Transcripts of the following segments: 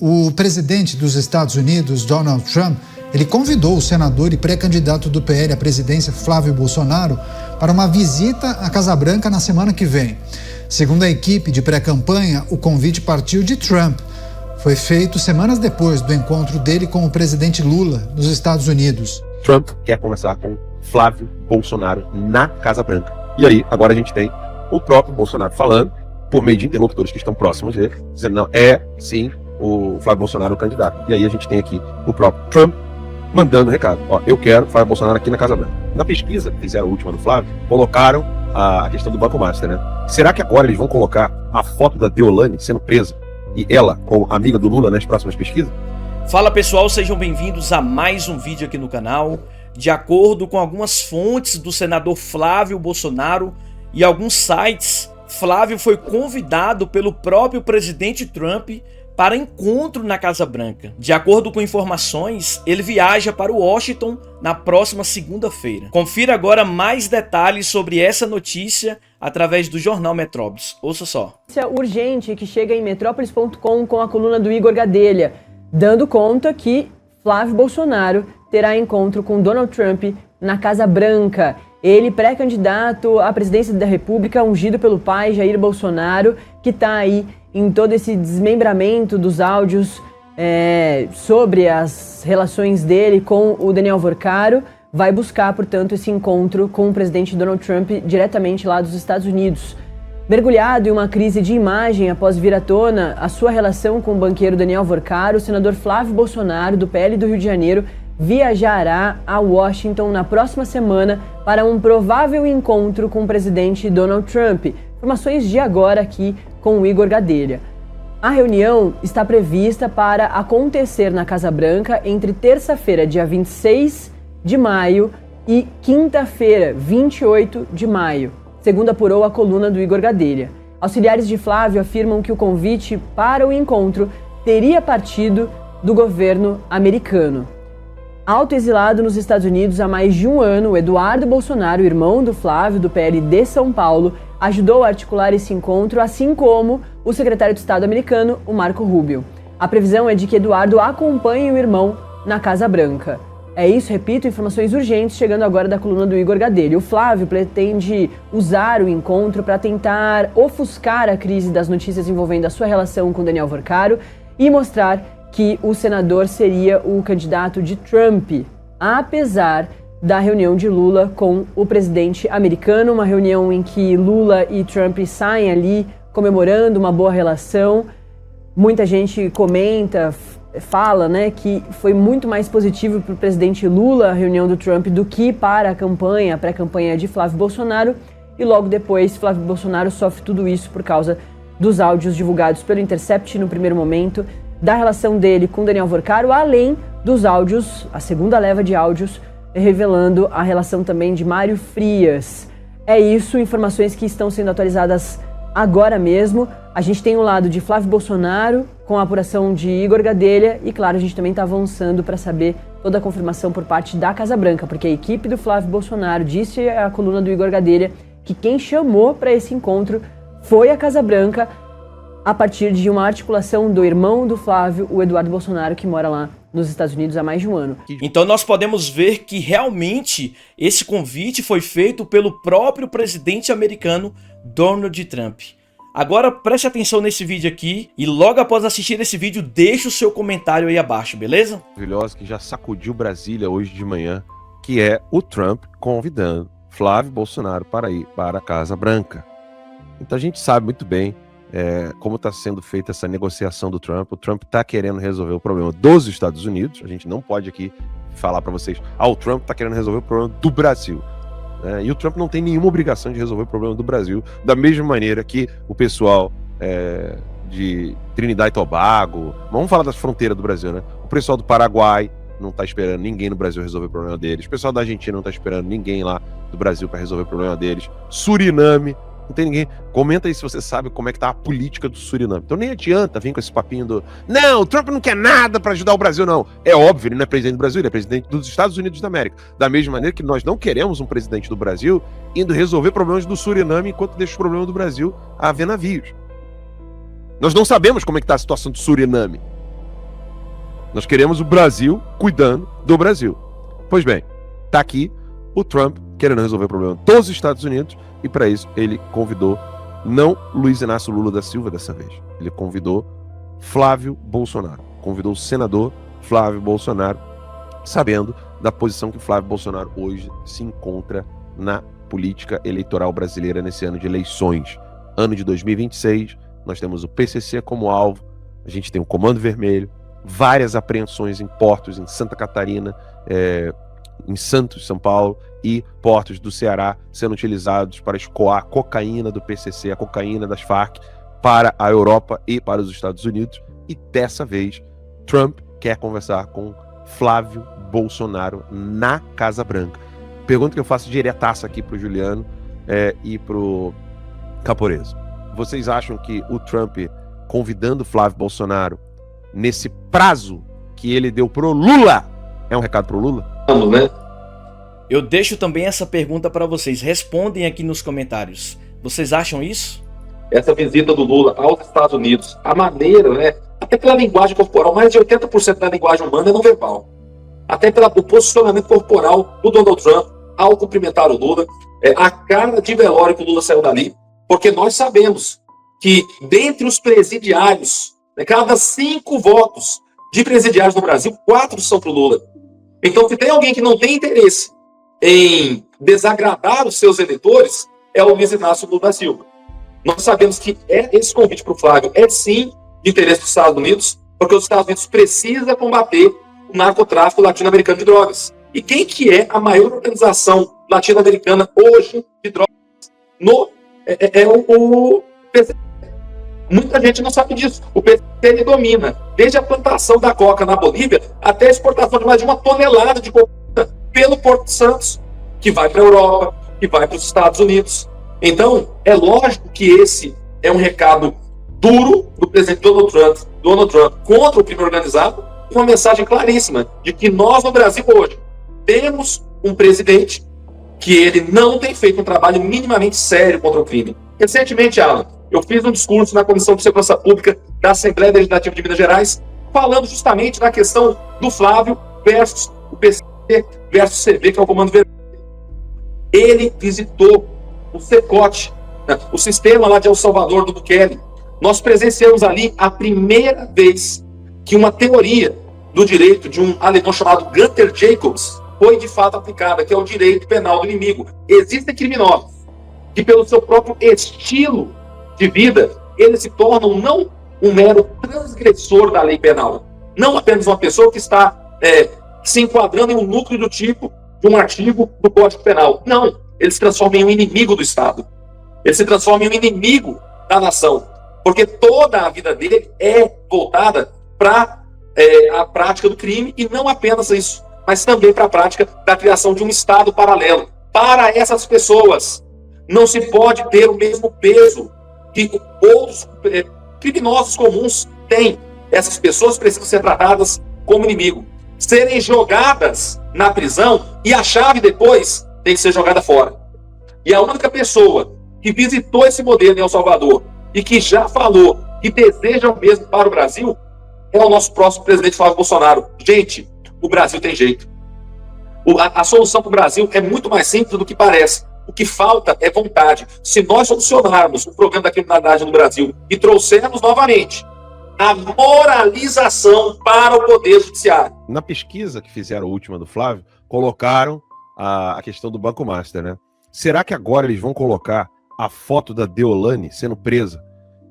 o presidente dos Estados Unidos, Donald Trump, ele convidou o senador e pré-candidato do PL à presidência, Flávio Bolsonaro, para uma visita à Casa Branca na semana que vem. Segundo a equipe de pré-campanha, o convite partiu de Trump. Foi feito semanas depois do encontro dele com o presidente Lula nos Estados Unidos. Trump quer conversar com Flávio Bolsonaro na Casa Branca. E aí, agora a gente tem o próprio Bolsonaro falando, por meio de interlocutores que estão próximos dele, dizendo, não, sim, o Flávio Bolsonaro o candidato. E aí a gente tem aqui o próprio Trump mandando recado. Ó, eu quero Flávio Bolsonaro aqui na Casa Branca. Na pesquisa que fizeram a última do Flávio, colocaram a questão do Banco Master, né? Será que agora eles vão colocar a foto da Deolane sendo presa e ela como amiga do Lula nas próximas pesquisas? Fala pessoal, sejam bem-vindos a mais um vídeo aqui no canal. De acordo com algumas fontes do senador Flávio Bolsonaro e alguns sites, Flávio foi convidado pelo próprio presidente Trump para encontro na Casa Branca. De acordo com informações, ele viaja para Washington na próxima segunda-feira. Confira agora mais detalhes sobre essa notícia através do jornal Metrópolis. Ouça só. Notícia urgente que chega em metrópolis.com com a coluna do Igor Gadelha, dando conta que Flávio Bolsonaro terá encontro com Donald Trump na Casa Branca. Ele, pré-candidato à presidência da República, ungido pelo pai Jair Bolsonaro, que está aí em todo esse desmembramento dos áudios sobre as relações dele com o Daniel Vorcaro, vai buscar, portanto, esse encontro com o presidente Donald Trump diretamente lá dos Estados Unidos. Mergulhado em uma crise de imagem após vir à tona a sua relação com o banqueiro Daniel Vorcaro, o senador Flávio Bolsonaro, do PL do Rio de Janeiro, viajará a Washington na próxima semana para um provável encontro com o presidente Donald Trump. Informações de agora aqui com o Igor Gadelha. A reunião está prevista para acontecer na Casa Branca entre terça-feira, dia 26 de maio, e quinta-feira, 28 de maio, segundo apurou a coluna do Igor Gadelha. Auxiliares de Flávio afirmam que o convite para o encontro teria partido do governo americano. Autoexilado nos Estados Unidos há mais de um ano, Eduardo Bolsonaro, irmão do Flávio, do PL de São Paulo, ajudou a articular esse encontro, assim como o secretário de Estado americano, o Marco Rubio. A previsão é de que Eduardo acompanhe o irmão na Casa Branca. É isso, repito, informações urgentes chegando agora da coluna do Igor Gadelha. O Flávio pretende usar o encontro para tentar ofuscar a crise das notícias envolvendo a sua relação com Daniel Vorcaro e mostrar que o senador seria o candidato de Trump, apesar da reunião de Lula com o presidente americano, uma reunião em que Lula e Trump saem ali comemorando uma boa relação. Muita gente comenta, fala, né, que foi muito mais positivo para o presidente Lula a reunião do Trump do que para a pré-campanha de Flávio Bolsonaro, e logo depois Flávio Bolsonaro sofre tudo isso por causa dos áudios divulgados pelo Intercept no primeiro momento, da relação dele com Daniel Vorcaro, além dos áudios, a segunda leva de áudios, revelando a relação também de Mário Frias. É isso, informações que estão sendo atualizadas agora mesmo. A gente tem o lado de Flávio Bolsonaro, com a apuração de Igor Gadelha, e claro, a gente também está avançando para saber toda a confirmação por parte da Casa Branca, porque a equipe do Flávio Bolsonaro disse à coluna do Igor Gadelha que quem chamou para esse encontro foi a Casa Branca, a partir de uma articulação do irmão do Flávio, o Eduardo Bolsonaro, que mora lá nos Estados Unidos há mais de um ano. Então nós podemos ver que realmente esse convite foi feito pelo próprio presidente americano Donald Trump. Agora preste atenção nesse vídeo aqui e logo após assistir esse vídeo deixe o seu comentário aí abaixo, beleza? Maravilhosa que já sacudiu Brasília hoje de manhã, que é o Trump convidando Flávio Bolsonaro para ir para a Casa Branca. Então a gente sabe muito bem como está sendo feita essa negociação do Trump. O Trump está querendo resolver o problema dos Estados Unidos. A gente não pode aqui falar para vocês, o Trump está querendo resolver o problema do Brasil. E o Trump não tem nenhuma obrigação de resolver o problema do Brasil, da mesma maneira que o pessoal de Trinidad e Tobago, vamos falar das fronteiras do Brasil, né? O pessoal do Paraguai não está esperando ninguém no Brasil resolver o problema deles. O pessoal da Argentina não está esperando ninguém lá do Brasil para resolver o problema deles. Suriname, não tem ninguém. Comenta aí se você sabe como é que tá a política do Suriname. Então nem adianta vir com esse papinho do não, o Trump não quer nada para ajudar o Brasil, não. É óbvio, ele não é presidente do Brasil, ele é presidente dos Estados Unidos da América. Da mesma maneira que nós não queremos um presidente do Brasil indo resolver problemas do Suriname enquanto deixa o problema do Brasil a ver navios. Nós não sabemos como é que tá a situação do Suriname. Nós queremos o Brasil cuidando do Brasil. Pois bem, tá aqui o Trump querendo resolver o problema dos Estados Unidos, e para isso ele convidou não Luiz Inácio Lula da Silva dessa vez, ele convidou Flávio Bolsonaro, convidou o senador Flávio Bolsonaro, sabendo da posição que Flávio Bolsonaro hoje se encontra na política eleitoral brasileira nesse ano de eleições. Ano de 2026, nós temos o PCC como alvo, a gente tem o Comando Vermelho, várias apreensões em portos em Santa Catarina, em Santos, São Paulo, e portos do Ceará sendo utilizados para escoar a cocaína do PCC, a cocaína das Farc, para a Europa e para os Estados Unidos. E dessa vez, Trump quer conversar com Flávio Bolsonaro na Casa Branca. Pergunta que eu faço diretaça aqui para o Juliano e para o Caporeso. Vocês acham que o Trump convidando Flávio Bolsonaro nesse prazo que ele deu pro Lula é um recado pro Lula? Vamos, né? Eu deixo também essa pergunta para vocês. Respondem aqui nos comentários. Vocês acham isso? Essa visita do Lula aos Estados Unidos, a maneira, né? Até pela linguagem corporal, mais de 80% da linguagem humana é não verbal. Até pelo posicionamento corporal do Donald Trump ao cumprimentar o Lula, a cara de velório que o Lula saiu dali, porque nós sabemos que dentre os presidiários, cada 5 votos de presidiários no Brasil, 4 são para o Lula. Então, se tem alguém que não tem interesse em desagradar os seus eleitores, é o Luiz Inácio Lula da Silva. Nós sabemos que esse convite para o Flávio é sim de interesse dos Estados Unidos, porque os Estados Unidos precisam combater o narcotráfico latino-americano de drogas. E quem que é a maior organização latino-americana hoje de drogas? O PCC. Muita gente não sabe disso. O PCC ele domina desde a plantação da coca na Bolívia até a exportação de mais de 1 tonelada de cocaína pelo Porto de Santos, que vai para a Europa, que vai para os Estados Unidos. Então, é lógico que esse é um recado duro do presidente Donald Trump contra o crime organizado, e uma mensagem claríssima de que nós no Brasil hoje temos um presidente que ele não tem feito um trabalho minimamente sério contra o crime. Recentemente, Alan, eu fiz um discurso na Comissão de Segurança Pública da Assembleia Legislativa de Minas Gerais, falando justamente da questão do Flávio versus o PCC versus o CV, que é o Comando Vermelho. Ele visitou o CECOT, o sistema lá de El Salvador do Bukele. Nós presenciamos ali a primeira vez que uma teoria do direito de um alemão chamado Gunther Jacobs foi de fato aplicada, que é o direito penal do inimigo. Existem criminosos que, pelo seu próprio estilo de vida, eles se tornam não um mero transgressor da lei penal, não apenas uma pessoa que está se enquadrando em um núcleo do tipo de um artigo do Código Penal. Não, eles se transformam em um inimigo do Estado. Ele se transforma em um inimigo da nação, porque toda a vida dele é voltada para a prática do crime, e não apenas isso, mas também para a prática da criação de um Estado paralelo. Para essas pessoas, não se pode ter o mesmo peso que outros criminosos comuns têm. Essas pessoas precisam ser tratadas como inimigo, serem jogadas na prisão, e a chave depois tem que ser jogada fora. E a única pessoa que visitou esse modelo em El Salvador e que já falou que deseja o mesmo para o Brasil é o nosso próximo presidente Flávio Bolsonaro. Gente, o Brasil tem jeito. A solução para o Brasil é muito mais simples do que parece. O que falta é vontade. Se nós solucionarmos o problema da criminalidade no Brasil e trouxermos novamente a moralização para o Poder Judiciário. Na pesquisa que fizeram, a última do Flávio, colocaram a questão do Banco Master, né? Será que agora eles vão colocar a foto da Deolane sendo presa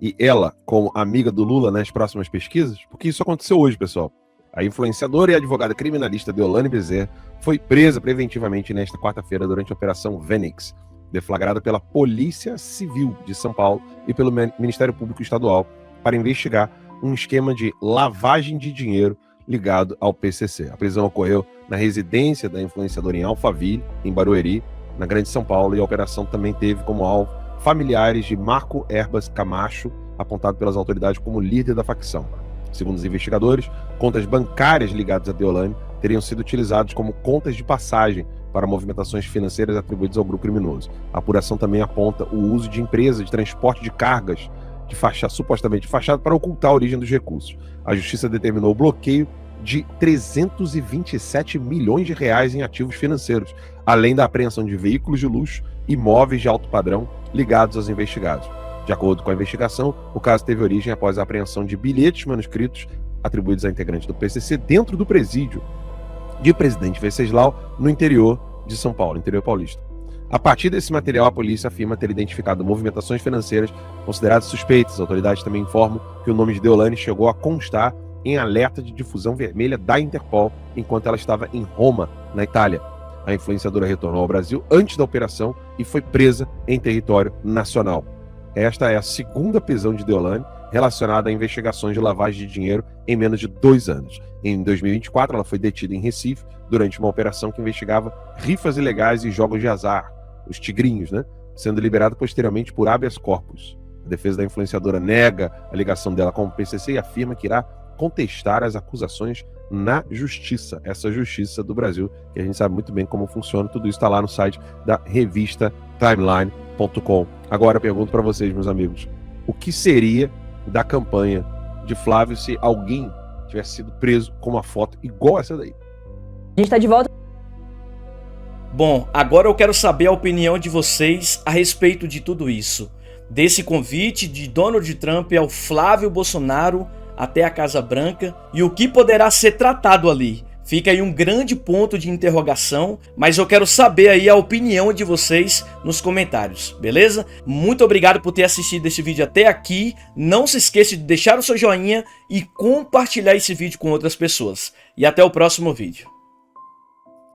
e ela como amiga do Lula nas próximas pesquisas? Porque isso aconteceu hoje, pessoal. A influenciadora e advogada criminalista Deolane Bezerra foi presa preventivamente nesta quarta-feira durante a Operação Fênix, deflagrada pela Polícia Civil de São Paulo e pelo Ministério Público Estadual para investigar um esquema de lavagem de dinheiro ligado ao PCC. A prisão ocorreu na residência da influenciadora em Alphaville, em Barueri, na Grande São Paulo, e a operação também teve como alvo familiares de Marco Herbas Camacho, apontado pelas autoridades como líder da facção. Segundo os investigadores, contas bancárias ligadas a Deolane teriam sido utilizadas como contas de passagem para movimentações financeiras atribuídas ao grupo criminoso. A apuração também aponta o uso de empresas de transporte de cargas supostamente de fachada para ocultar a origem dos recursos. A justiça determinou o bloqueio de 327 milhões de reais em ativos financeiros, além da apreensão de veículos de luxo e imóveis de alto padrão ligados aos investigados. De acordo com a investigação, o caso teve origem após a apreensão de bilhetes manuscritos atribuídos a integrantes do PCC dentro do presídio de Presidente Venceslau, no interior de São Paulo, interior paulista. A partir desse material, a polícia afirma ter identificado movimentações financeiras consideradas suspeitas. As autoridades também informam que o nome de Deolane chegou a constar em alerta de difusão vermelha da Interpol enquanto ela estava em Roma, na Itália. A influenciadora retornou ao Brasil antes da operação e foi presa em território nacional. Esta é a segunda prisão de Deolane relacionada a investigações de lavagem de dinheiro em menos de 2 anos. Em 2024, ela foi detida em Recife durante uma operação que investigava rifas ilegais e jogos de azar, os tigrinhos, sendo liberada posteriormente por habeas corpus. A defesa da influenciadora nega a ligação dela com o PCC e afirma que irá contestar as acusações na justiça, essa justiça do Brasil, que a gente sabe muito bem como funciona. Tudo isso está lá no site da revista Timeline.com. Agora eu pergunto para vocês, meus amigos, o que seria da campanha de Flávio se alguém tivesse sido preso com uma foto igual essa daí? A gente tá de volta. Bom, agora eu quero saber a opinião de vocês a respeito de tudo isso. Desse convite de Donald Trump ao Flávio Bolsonaro até a Casa Branca e o que poderá ser tratado ali. Fica aí um grande ponto de interrogação, mas eu quero saber aí a opinião de vocês nos comentários, beleza? Muito obrigado por ter assistido esse vídeo até aqui. Não se esqueça de deixar o seu joinha e compartilhar esse vídeo com outras pessoas. E até o próximo vídeo.